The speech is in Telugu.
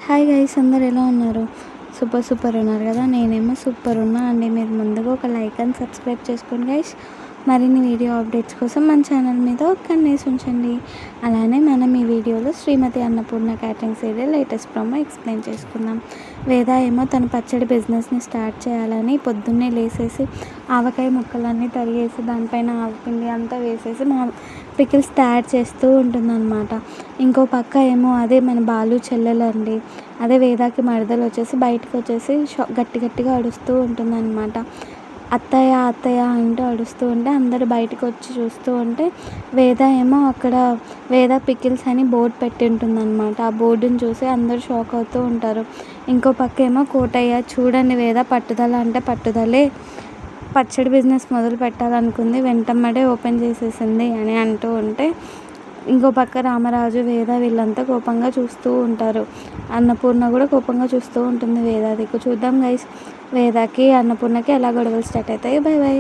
హాయ్ గైస్, అందరు ఎలా ఉన్నారు? సూపర్ ఉన్నారు కదా. నేనేమో సూపర్ ఉన్నా అండి. మీరు ముందుగా ఒక లైక్ అండ్ సబ్స్క్రైబ్ చేసుకోండి గైస్. మరిన్ని వీడియో అప్డేట్స్ కోసం మన ఛానల్ మీద ఒక కన్నేసి ఉంచండి. అలానే మనం ఈ వీడియోలో Srimathi Annapurna catering serial latest promo explain చేసుకుందాం. వేద ఏమో తన పచ్చడి బిజినెస్ని స్టార్ట్ చేయాలని పొద్దున్నే లేసేసి ఆవకాయ ముక్కలన్నీ తరిగేసి దానిపైన ఆవపిండి అంతా వేసేసి పికిల్స్ తయారు చేస్తూ ఉంటుందన్నమాట. ఇంకో పక్క ఏమో అదే మన బాలు చెల్లెలండి, అదే వేదాకి మరదలు వచ్చేసి బయటకు వచ్చేసి గట్టిగా అడుస్తూ ఉంటుందన్నమాట. అత్తయ్య అత్తయ్య అంటూ అడుస్తూ ఉంటే అందరు బయటకు వచ్చి చూస్తూ ఉంటే వేద ఏమో అక్కడ వేద పికిల్స్ అని బోర్డు పెట్టి ఉంటుందన్నమాట. ఆ బోర్డుని చూసి అందరూ షాక్ అవుతూ ఉంటారు. ఇంకో పక్క ఏమో కోటయ్య, చూడండి వేద పట్టుదల అంటే పట్టుదలే, పచ్చడి బిజినెస్ మొదలు పెట్టాలనుకుంది, వెంటమ్మడే ఓపెన్ చేసేసింది అని అంటూ ఉంటే ఇంకో పక్క రామరాజు, వేద వీళ్ళంతా కోపంగా చూస్తూ ఉంటారు. అన్నపూర్ణ కూడా కోపంగా చూస్తూ ఉంటుంది వేద దిక్కు. చూద్దాం గైస్, వేదకి అన్నపూర్ణకి ఎలా గొడవలు స్టార్ట్ అవుతాయి. By by.